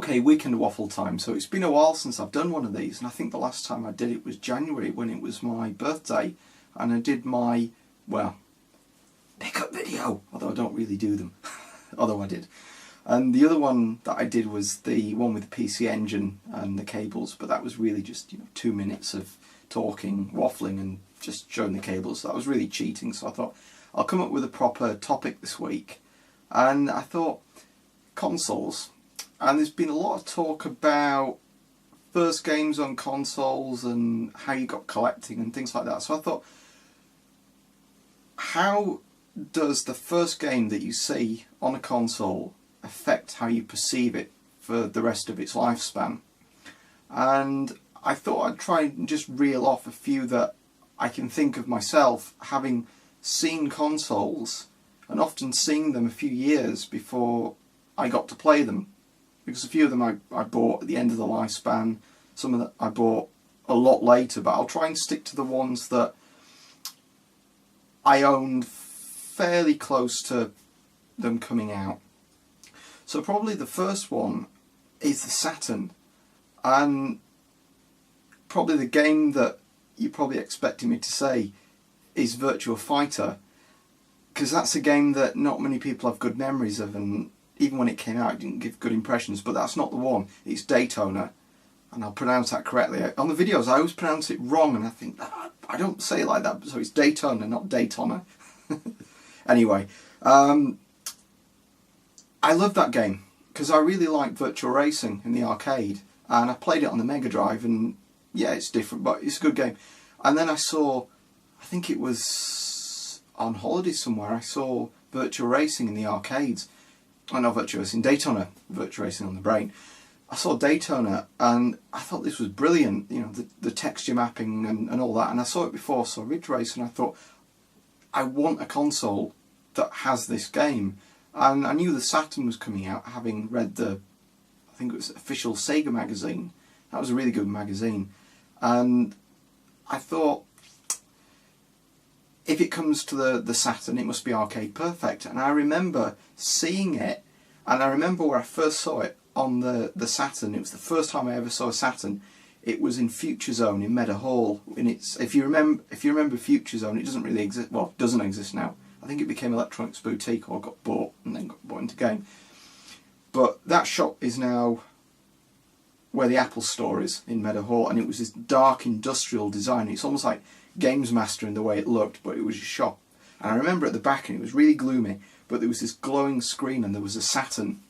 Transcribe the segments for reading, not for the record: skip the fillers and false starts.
Okay, weekend waffle time. So it's been a while since I've done one of these, and I think the last time I did it was January when it was my birthday, and I did my, well, pickup video, although I don't really do them, although I did. And the other one that I did was the one with the PC Engine and the cables, but that was really just 2 minutes of talking, waffling and just showing the cables. So that was really cheating, so I thought I'll come up with a proper topic this week. And I thought consoles. And there's been a lot of talk about first games on consoles and how you got collecting and things like that. So I thought, how does the first game that you see on a console affect how you perceive it for the rest of its lifespan? And I thought I'd try and just reel off a few that I can think of myself, having seen consoles and often seeing them a few years before I got to play them. Because a few of them I bought at the end of the lifespan, some of them I bought a lot later, but I'll try and stick to the ones that I owned fairly close to them coming out. So probably the first one is the Saturn, and probably the game that you're probably expecting me to say is Virtua Fighter, because that's a game that not many people have good memories of, and even when it came out it didn't give good impressions. But that's not the one, it's Daytona, and I'll pronounce that correctly. On the videos I always pronounce it wrong, and I think, I don't say it like that, so it's Daytona, not Daytona. Anyway, I love that game because I really like Virtual Racing in the arcade, and I played it on the Mega Drive, and yeah, it's different, but it's a good game. And then I saw, I think it was on holiday somewhere, I saw Virtual Racing in the arcades. I know Virtual Racing, Daytona, Virtual Racing on the brain. I saw Daytona and I thought this was brilliant, the texture mapping and all that. And I saw it before, saw Ridge Race, and I thought, I want a console that has this game. And I knew the Saturn was coming out, having read I think it was official Sega magazine. That was a really good magazine. And I thought, if it comes to the Saturn, it must be arcade perfect. And I remember seeing it, and I remember where I first saw it on the Saturn. It was the first time I ever saw a Saturn. It was in Future Zone in Meadow Hall. And if you remember Future Zone, it doesn't really exist. Well, it doesn't exist now. I think it became Electronics Boutique, or got bought and then got bought into game. But that shop is now where the Apple store is in Meadow Hall, and it was this dark industrial design. It's almost like Games Master in the way it looked, but it was a shop. And I remember at the back, and it was really gloomy, but there was this glowing screen and there was a Saturn.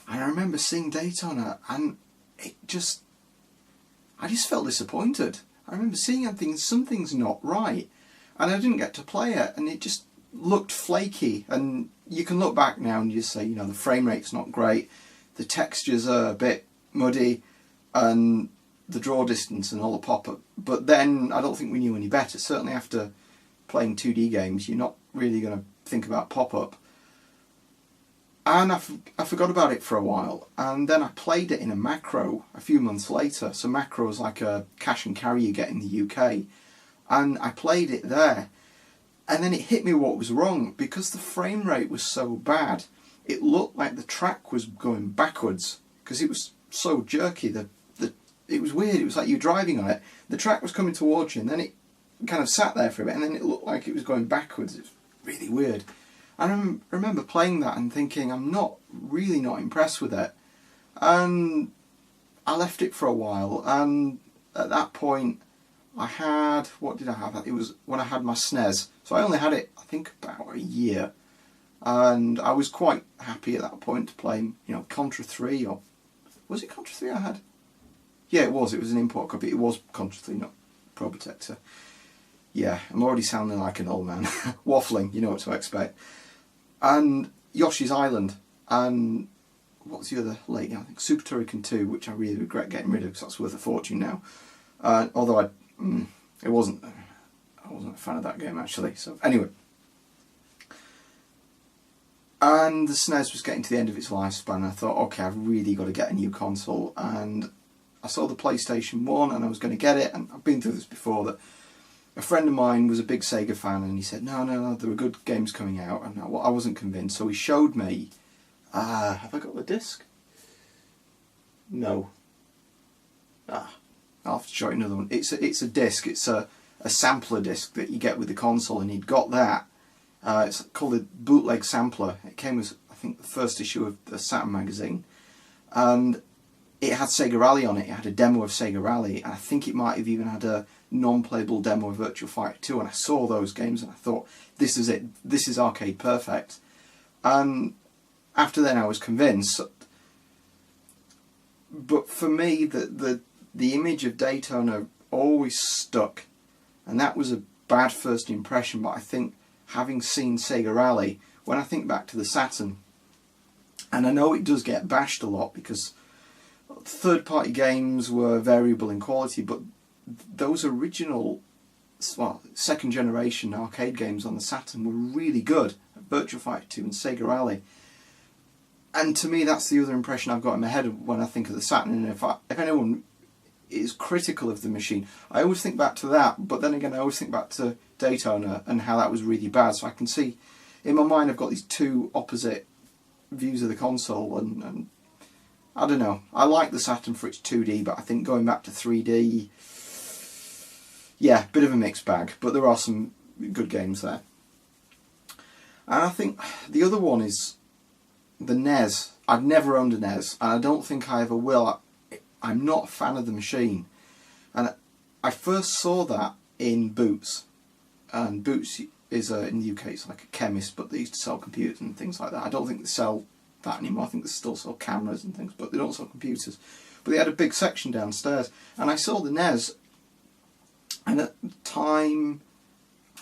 And I remember seeing Daytona, and I just felt disappointed. I remember seeing it and thinking, something's not right. And I didn't get to play it, and it just looked flaky. And you can look back now and you say, the frame rate's not great, the textures are a bit muddy, and the draw distance and all the pop-up. But then I don't think we knew any better. Certainly after playing 2D games, you're not really going to think about pop-up. And I forgot about it for a while, and then I played it in a macro a few months later. So macro is like a cash and carry you get in the UK, and I played it there, and then it hit me what was wrong. Because the frame rate was so bad, it looked like the track was going backwards because it was so jerky. It was weird. It was like you were driving on it, the track was coming towards you, and then it kind of sat there for a bit, and then it looked like it was going backwards. It was really weird. And I remember playing that and thinking, I'm really not impressed with it. And I left it for a while, and at that point I had, what did I have? It was when I had my SNES. So I only had it, I think, about a year. And I was quite happy at that point to play, Contra 3, or was it Contra 3 I had? Yeah, it was an import copy. It was Contra 3, not Pro Protector. Yeah, I'm already sounding like an old man. Waffling, you know what to expect. And Yoshi's Island, and what's the other late game? I think Super Turrican 2, which I really regret getting rid of because that's worth a fortune now. Although I wasn't a fan of that game actually. So anyway. And the SNES was getting to the end of its lifespan, and I thought, okay, I've really got to get a new console. And I saw the PlayStation 1 and I was going to get it, and I've been through this before, that a friend of mine was a big Sega fan, and he said, no, there were good games coming out, and I wasn't convinced, so he showed me, have I got the disc? No. I'll have to show you another one. It's a disc. It's a sampler disc that you get with the console, and he'd got that. It's called a bootleg sampler. It came as, I think, the first issue of the Saturn magazine, and it had Sega Rally on it. It had a demo of Sega Rally, and I think it might have even had a non-playable demo of Virtua Fighter 2. And I saw those games, and I thought, this is it. This is arcade perfect. And after then, I was convinced. But for me, the image of Daytona always stuck, and that was a bad first impression. But I think, having seen Sega Rally, when I think back to the Saturn, and I know it does get bashed a lot because third-party games were variable in quality, but those original, well, second-generation arcade games on the Saturn were really good. Virtua Fighter 2 and Sega Rally. And to me, that's the other impression I've got in my head when I think of the Saturn. And if anyone is critical of the machine, I always think back to that. But then again, I always think back to Daytona and how that was really bad. So I can see, in my mind, I've got these two opposite views of the console. And I don't know. I like the Saturn for its 2D, but I think going back to 3D, yeah, bit of a mixed bag. But there are some good games there. And I think the other one is the NES. I've never owned a NES, and I don't think I ever will. I'm not a fan of the machine. And I first saw that in Boots. And Boots is, in the UK, it's like a chemist, but they used to sell computers and things like that. I don't think they sell that anymore. I think they still sell cameras and things, but they don't sell computers. But they had a big section downstairs, and I saw the NES, and at the time,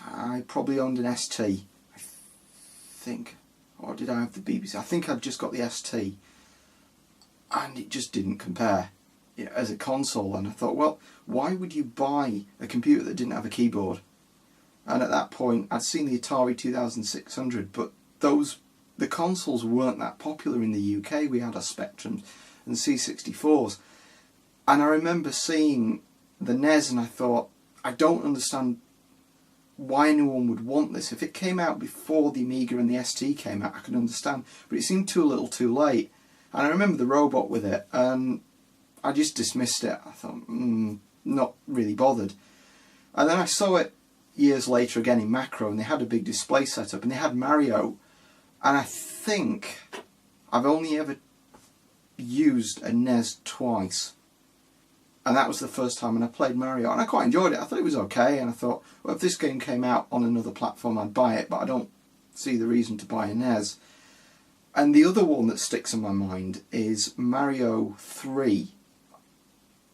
I probably owned an ST, I think. Or did I have the BBC? I think I'd just got the ST, and it just didn't compare, you know, as a console. And I thought, well, why would you buy a computer that didn't have a keyboard? And at that point, I'd seen the Atari 2600, but the consoles weren't that popular in the UK. We had our Spectrums and C64s, and I remember seeing the NES, and I thought, I don't understand why anyone would want this. If it came out before the Amiga and the ST came out, I could understand, but it seemed too little too late. And I remember the robot with it, and I just dismissed it. I thought, not really bothered. And then I saw it years later again in Macro, and they had a big display setup, and they had Mario, and I think I've only ever used a NES twice. And that was the first time when I played Mario, and I quite enjoyed it. I thought it was okay, and I thought, well, if this game came out on another platform, I'd buy it, but I don't see the reason to buy a NES. And the other one that sticks in my mind is Mario 3.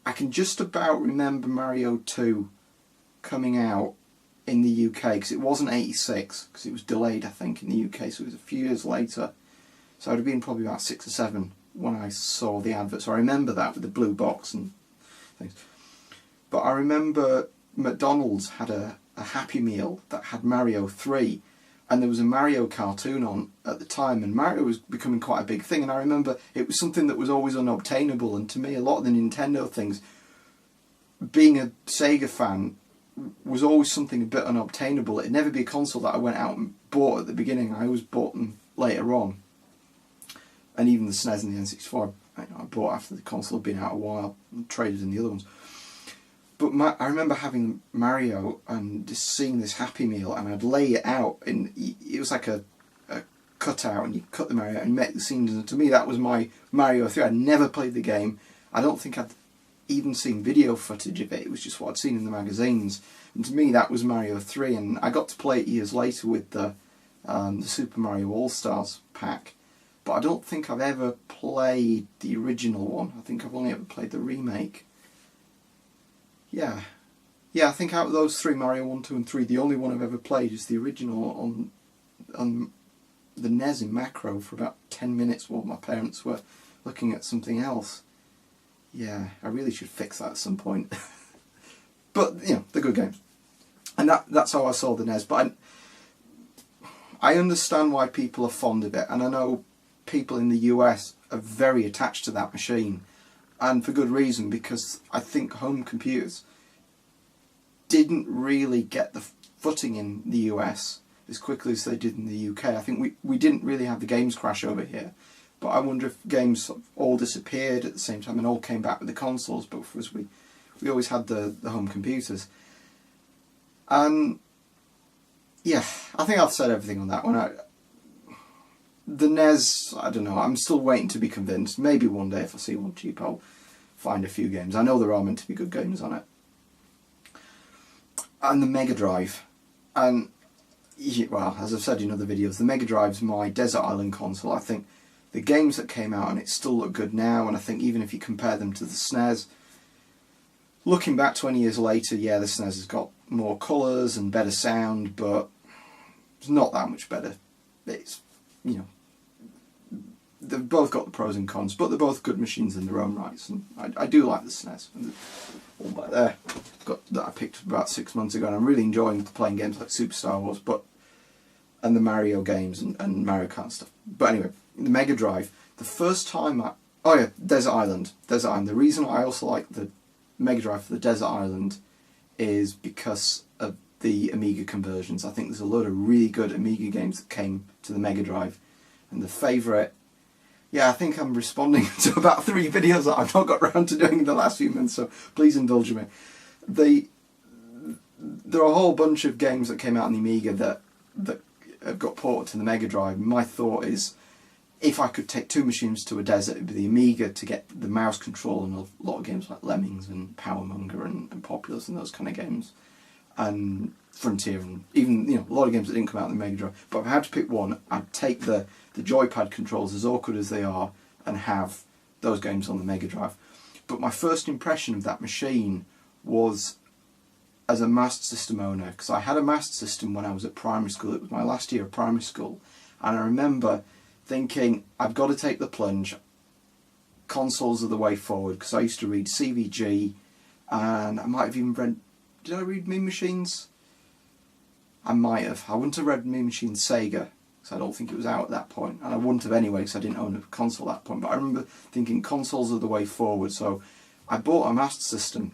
I can just about remember Mario 2 coming out in the UK, because it wasn't 86, because it was delayed, I think, in the UK, so it was a few years later. So I'd have been probably about 6 or 7 when I saw the advert, so I remember that with the blue box and things. But I remember McDonald's had a Happy Meal that had Mario 3, and there was a Mario cartoon on at the time, and Mario was becoming quite a big thing, and I remember it was something that was always unobtainable, and to me a lot of the Nintendo things, being a Sega fan, was always something a bit unobtainable. It'd never be a console that I went out and bought at the beginning. I always bought them later on. And even the SNES and the N64 I bought after the console had been out a while and traded in the other ones. But I remember having Mario and just seeing this Happy Meal, and I'd lay it out, and it was like a cutout, and you cut the Mario and you make the scenes, and to me that was my Mario 3. I'd never played the game. I don't think I'd even seen video footage of it. It was just what I'd seen in the magazines, and to me that was Mario 3, and I got to play it years later with the Super Mario All-Stars pack. But I don't think I've ever played the original one. I think I've only ever played the remake. Yeah, I think out of those 3, Mario 1, 2 and 3, the only one I've ever played is the original on the NES in Macro for about 10 minutes while my parents were looking at something else. Yeah, I really should fix that at some point. But, you know, they're good games. And that's how I saw the NES. But I understand why people are fond of it, and I know people in the US are very attached to that machine, and for good reason, because I think home computers didn't really get the footing in the US as quickly as they did in the UK. I think we didn't really have the games crash over here, But I wonder if games sort of all disappeared at the same time and all came back with the consoles, but for us we always had the home computers. And yeah, I think I've said everything on that one. The NES, I don't know, I'm still waiting to be convinced. Maybe one day if I see one cheap I'll find a few games. I know there are meant to be good games on it. And the Mega Drive. And, well, as I've said in other videos, the Mega Drive's my Desert Island console. I think the games that came out and it still look good now, and I think even if you compare them to the SNES, looking back 20 years later, yeah, the SNES has got more colours and better sound, but it's not that much better. It's, you know, they've both got the pros and cons, but they're both good machines in their own rights, and I do like the SNES. All back there, that I picked up about 6 months ago, and I'm really enjoying playing games like Super Star Wars, and the Mario games and Mario Kart and stuff. But anyway, the Mega Drive, the first time Desert Island. The reason I also like the Mega Drive for the Desert Island is because of the Amiga conversions. I think there's a load of really good Amiga games that came to the Mega Drive, and the favourite, yeah, I think I'm responding to about 3 videos that I've not got around to doing in the last few months, so please indulge me. There are a whole bunch of games that came out on the Amiga that have got ported to the Mega Drive. My thought is, if I could take 2 machines to a desert, it would be the Amiga to get the mouse control and a lot of games like Lemmings and Powermonger and Populous and those kind of games, and Frontier, and even, you know, a lot of games that didn't come out on the Mega Drive. But if I had to pick one, I'd take the joypad controls, as awkward as they are, and have those games on the Mega Drive. But my first impression of that machine was as a Master System owner, because I had a Master System when I was at primary school. It was my last year of primary school, and I remember thinking, I've got to take the plunge. Consoles are the way forward, because I used to read CVG, and I might have even read, did I read Mean Machines? I might have. I wouldn't have read Mean Machines Sega, because I don't think it was out at that point, and I wouldn't have anyway, because I didn't own a console at that point. But I remember thinking consoles are the way forward, so I bought a Master System,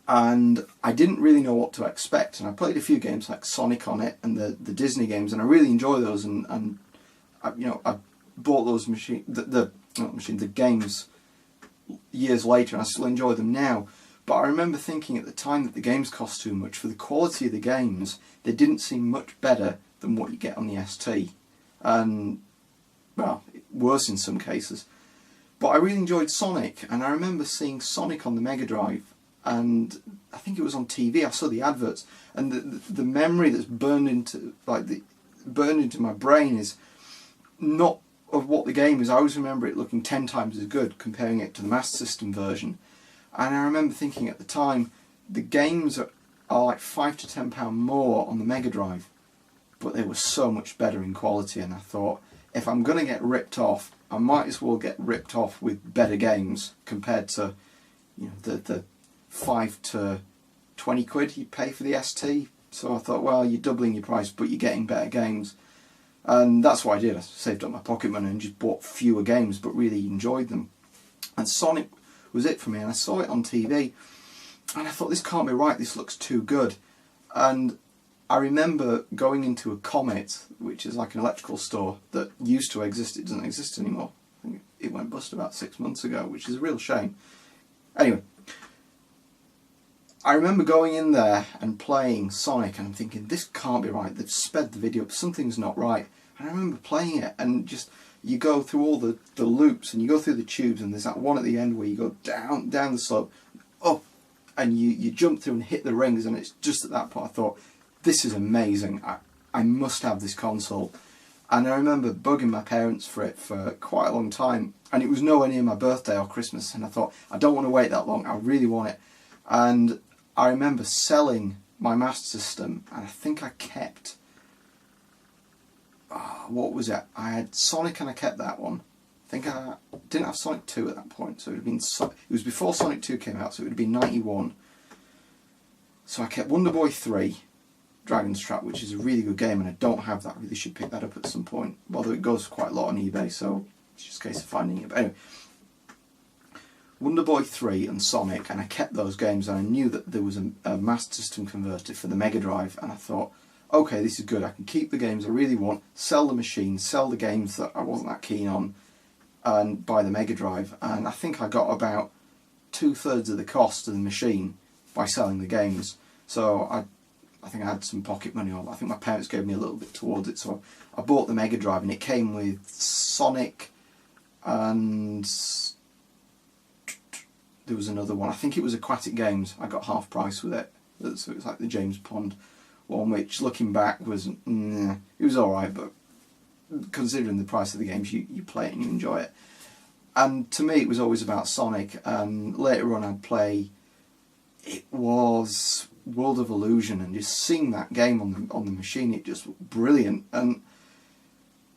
and I didn't really know what to expect, and I played a few games like Sonic on it and the Disney games, and I really enjoy those, and you know, I bought those the games years later, and I still enjoy them now. But I remember thinking at the time that the games cost too much. For the quality of the games, they didn't seem much better than what you get on the ST, and, well, worse in some cases. But I really enjoyed Sonic, and I remember seeing Sonic on the Mega Drive, and I think it was on TV. I saw the adverts, and the memory that's burned into my brain is not of what the game is. I always remember it looking 10 times as good, comparing it to the Master System version. And I remember thinking at the time, the games are like £5 to £10 more on the Mega Drive, but they were so much better in quality, and I thought, if I'm going to get ripped off, I might as well get ripped off with better games compared to, you know, the 5 to 20 quid you pay for the ST. So I thought, well, you're doubling your price, but you're getting better games. And that's what I did. I saved up my pocket money and just bought fewer games, but really enjoyed them. And Sonic was it for me, and I saw it on TV, and I thought, this can't be right, this looks too good. And I remember going into a Comet, which is like an electrical store that used to exist. It doesn't exist anymore. I think it went bust about 6 months ago, which is a real shame. Anyway, I remember going in there and playing Sonic, and I'm thinking, this can't be right, they've sped the video up, something's not right. And I remember playing it, and just, you go through all the loops, and you go through the tubes, and there's that one at the end where you go down the slope, up, and you jump through and hit the rings, and it's just at that point I thought, this is amazing, I must have this console. And I remember bugging my parents for it for quite a long time, and it was nowhere near my birthday or Christmas, and I thought, I don't want to wait that long, I really want it. And I remember selling my Master System, and I think I kept, what was it? I had Sonic and I kept that one. I think I didn't have Sonic 2 at that point, so it would have been, it was before Sonic 2 came out, so it would have been 91. So I kept Wonder Boy 3, Dragon's Trap, which is a really good game, and I don't have that. I really should pick that up at some point, although it goes for quite a lot on eBay, so it's just a case of finding it. But anyway, Wonder Boy 3 and Sonic, and I kept those games, and I knew that there was a Master System converter for the Mega Drive, and I thought, okay, this is good, I can keep the games I really want, sell the machine, sell the games that I wasn't that keen on, and buy the Mega Drive, and I think I got about 2/3 of the cost of the machine by selling the games. So I think I had some pocket money, or I think my parents gave me a little bit towards it, so I bought the Mega Drive, and it came with Sonic, and there was another one, I think it was Aquatic Games. I got half price with it, so it was like the James Pond one, which looking back was, it was alright, but considering the price of the games, you play it and you enjoy it. And to me it was always about Sonic, and later on I'd play, it was World of Illusion, and just seeing that game on the machine, it just brilliant. And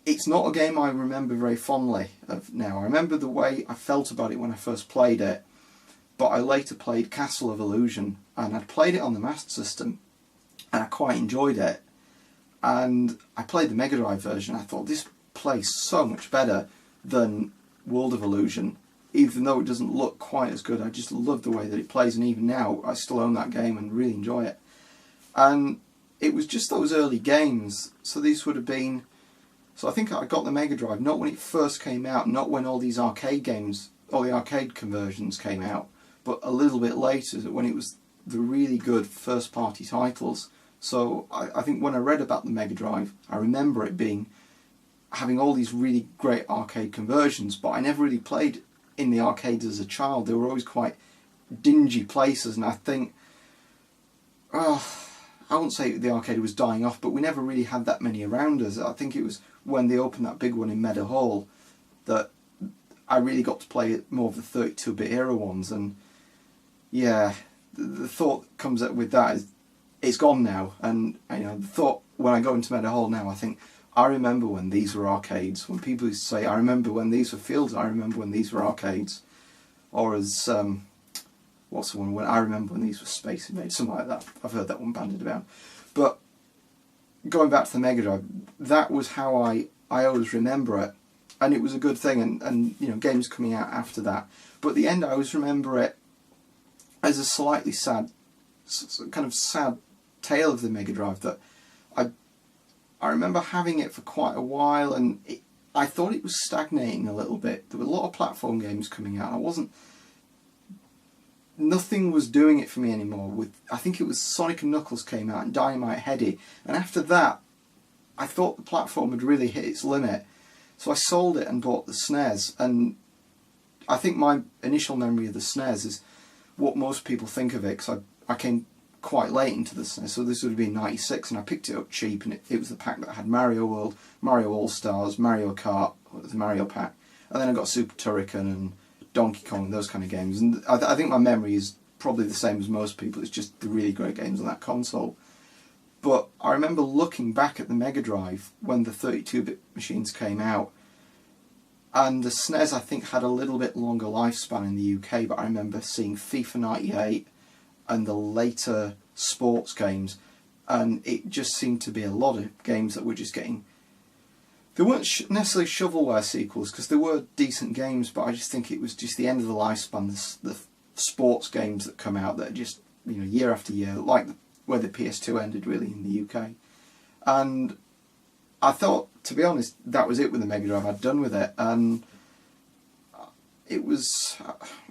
it's not a game I remember very fondly of now. I remember the way I felt about it when I first played it, but I later played Castle of Illusion, and I'd played it on the Master System, and I quite enjoyed it. And I played the Mega Drive version. I thought, this plays so much better than World of Illusion, even though it doesn't look quite as good. I just love the way that it plays, and even now I still own that game and really enjoy it. And it was just those early games, so these would have been, so I think I got the Mega Drive not when it first came out, not when all these arcade games, all the arcade conversions came out, but a little bit later, when it was the really good first party titles. So I think when I read about the Mega Drive, I remember it having all these really great arcade conversions, but I never really played in the arcades as a child. They were always quite dingy places, and I think, I won't say the arcade was dying off, but we never really had that many around us. I think it was when they opened that big one in Meadow Hall that I really got to play more of the 32-bit era ones, and yeah, the thought comes up with that is, it's gone now. And the thought when I go into Meadow Hall now, I think, I remember when these were arcades. When people used to say, I remember when these were fields, I remember when these were arcades. Or as, what's the one, when I remember when these were Space Invaders, something like that. I've heard that one bandied about. But going back to the Mega Drive, that was how I always remember it. And it was a good thing, and games coming out after that. But at the end, I always remember it as a slightly sad, kind of sad tale of the Mega Drive, that I remember having it for quite a while, and I thought it was stagnating a little bit. There were a lot of platform games coming out. Nothing was doing it for me anymore. I think it was Sonic and Knuckles came out, and Dynamite Headdy, and after that I thought the platform had really hit its limit. So I sold it and bought the SNES, and I think my initial memory of the SNES is what most people think of it, because I came quite late into the SNES, so this would have been 96, and I picked it up cheap, and it was the pack that had Mario World, Mario All-Stars, Mario Kart, the Mario pack, and then I got Super Turrican and Donkey Kong and those kind of games, and I think my memory is probably the same as most people. It's just the really great games on that console. But I remember looking back at the Mega Drive when the 32-bit machines came out, and the SNES I think had a little bit longer lifespan in the UK, but I remember seeing FIFA 98 and the later sports games, and it just seemed to be a lot of games that were just getting, they weren't necessarily shovelware sequels, because they were decent games, but I just think it was just the end of the lifespan, the sports games that come out that are just, year after year, like where the PS2 ended really in the UK. And I thought, to be honest, that was it with the Mega Drive. I'd done with it, and it was,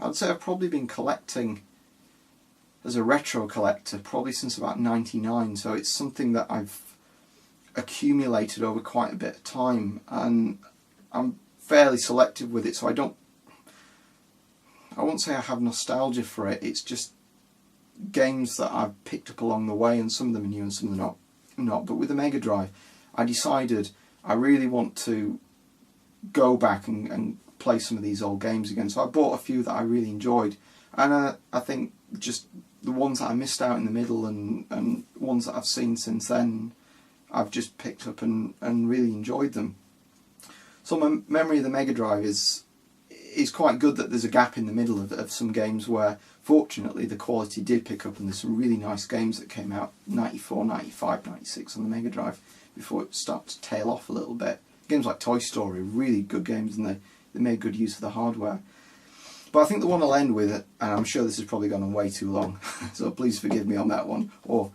I'd say I've probably been collecting as a retro collector probably since about 99, so it's something that I've accumulated over quite a bit of time, and I'm fairly selective with it, so I won't say I have nostalgia for it. It's just games that I've picked up along the way, and some of them are new and some of them are not. But with the Mega Drive, I decided I really want to go back and play some of these old games again, so I bought a few that I really enjoyed, and I think just the ones that I missed out in the middle and ones that I've seen since then, I've just picked up and really enjoyed them. So my memory of the Mega Drive is quite good, that there's a gap in the middle of some games where fortunately the quality did pick up, and there's some really nice games that came out 94, 95, 96 on the Mega Drive before it started to tail off a little bit. Games like Toy Story, really good games, and they made good use of the hardware. But I think the one I'll end with, and I'm sure this has probably gone on way too long, so please forgive me on that one, or,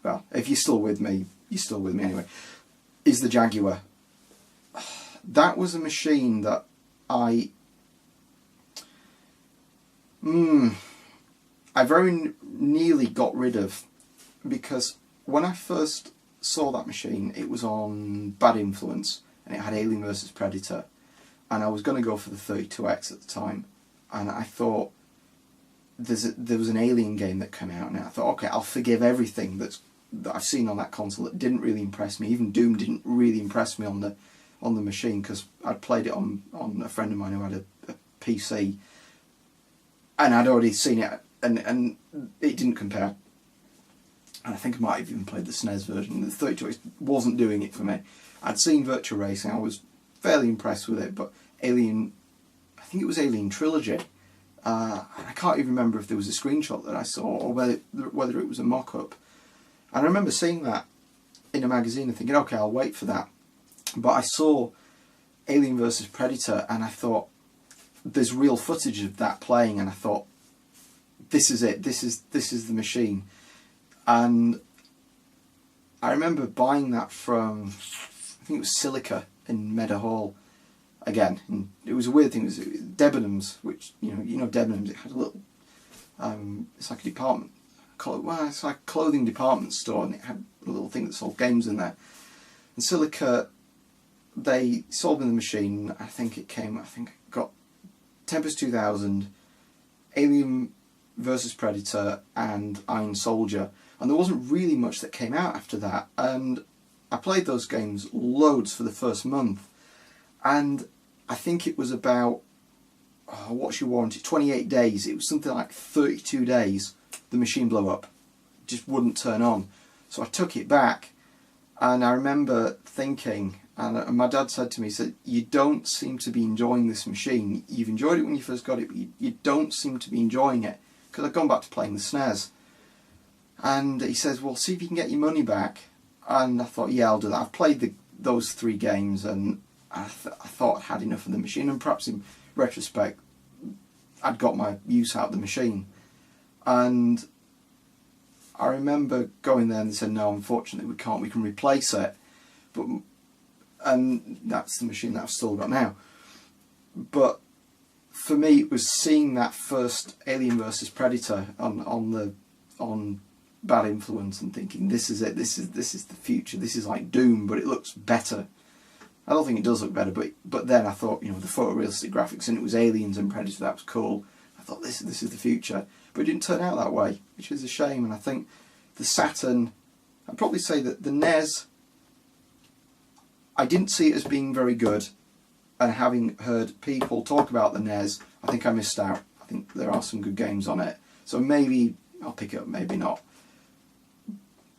well, if you're still with me, you're still with me anyway, is the Jaguar. That was a machine that I very nearly got rid of, because when I first saw that machine, it was on Bad Influence and it had Alien vs Predator, and I was going to go for the 32X at the time, and I thought there was an Alien game that came out, and I thought, okay, I'll forgive everything that I've seen on that console that didn't really impress me. Even Doom didn't really impress me on the machine, because I'd played it on a friend of mine who had a PC, and I'd already seen it, and it didn't compare. And I think I might have even played the SNES version. The 32X wasn't doing it for me. I'd seen Virtua Racing, I was fairly impressed with it, but Alien, I think it was Alien Trilogy, and I can't even remember if there was a screenshot that I saw, or whether it was a mock-up. And I remember seeing that in a magazine and thinking, okay, I'll wait for that. But I saw Alien vs Predator, and I thought, there's real footage of that playing, and I thought, this is it, this is the machine. And I remember buying that from, I think it was Silica in Meadow Hall. Again, and it was a weird thing. It was Debenhams, which you know Debenhams. It had a little, it's like a department, well, it's like a clothing department store, and it had a little thing that sold games in there. And Silica, they sold me the machine. I think it got Tempest 2000, Alien vs Predator, and Iron Soldier. And there wasn't really much that came out after that. And I played those games loads for the first month. And I think it was about, what's your warranty? 28 days. It was something like 32 days. The machine blew up. It just wouldn't turn on. So I took it back. And I remember thinking, and my dad said to me, he said, you don't seem to be enjoying this machine. You've enjoyed it when you first got it, but you don't seem to be enjoying it. Because I'd gone back to playing the SNES. And he says, well, see if you can get your money back. And I thought, yeah, I'll do that. I've played those 3 games, and I thought I'd had enough of the machine. And perhaps in retrospect, I'd got my use out of the machine. And I remember going there and they said, no, unfortunately we can't, we can replace it. And that's the machine that I've still got now. But for me, it was seeing that first Alien vs Predator on Bad Influence and thinking, this is it, this is the future, this is like Doom, but it looks better. I don't think it does look better, but then I thought, you know, the photorealistic graphics, and it was Aliens and Predator, that was cool. I thought, this is the future. But it didn't turn out that way, which is a shame. And I think the Saturn, I'd probably say that the NES, I didn't see it as being very good. And having heard people talk about the NES, I think I missed out. I think there are some good games on it. So maybe I'll pick it up, maybe not.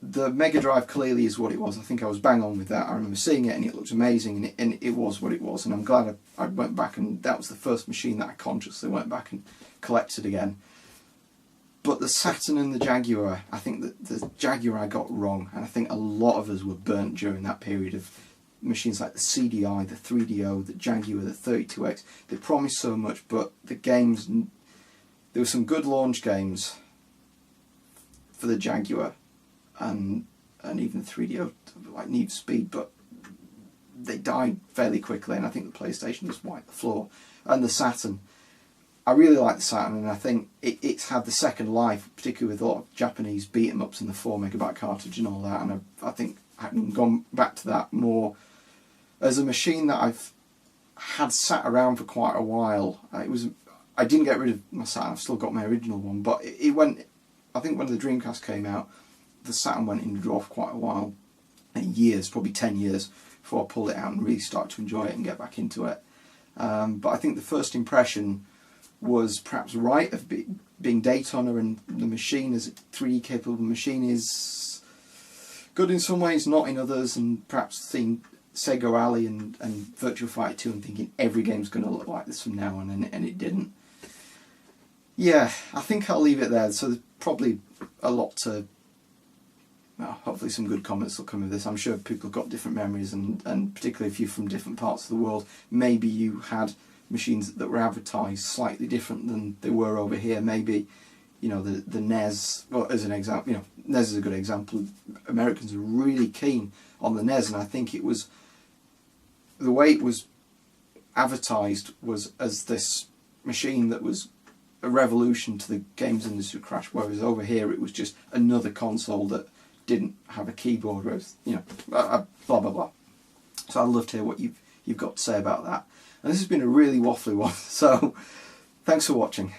The Mega Drive clearly is what it was. I think I was bang on with that. I remember seeing it and it looked amazing, and it was what it was. And I'm glad I went back, and that was the first machine that I consciously went back and collected again. But the Saturn and the Jaguar, I think that the Jaguar I got wrong, and I think a lot of us were burnt during that period of machines like the CDI, the 3DO, the Jaguar, the 32X. They promised so much, but the games, there were some good launch games for the Jaguar, and even the 3DO, like Need for Speed, but they died fairly quickly, and I think the PlayStation just wiped the floor. And the Saturn, I really like the Saturn, and I think it's had the second life, particularly with a lot of Japanese beat-em-ups in the 4MB cartridge and all that, and I think I've gone back to that more as a machine that I've had sat around for quite a while. I didn't get rid of my Saturn, I've still got my original one, but it went, I think when the Dreamcast came out, the Saturn went in the drawer for quite a while, years, probably 10 years, before I pulled it out and really started to enjoy it and get back into it. But I think the first impression was perhaps right of being Daytona, and the machine as a 3D capable machine is good in some ways, not in others, and perhaps seeing Sega Rally and Virtua Fighter 2 and thinking every game's going to look like this from now on, and it didn't. Yeah, I think I'll leave it there. So there's probably a lot to, well, hopefully some good comments will come of this. I'm sure people have got different memories, and particularly if you're from different parts of the world, maybe you had machines that were advertised slightly different than they were over here. Maybe, you know, the NES, well, as an example, you know, NES is a good example. Americans are really keen on the NES, and I think it was, the way it was advertised was as this machine that was a revolution to the games industry crash, whereas over here it was just another console that didn't have a keyboard, whereas, you know, blah blah blah. So I'd love to hear what you've got to say about that. And this has been a really waffly one, so thanks for watching.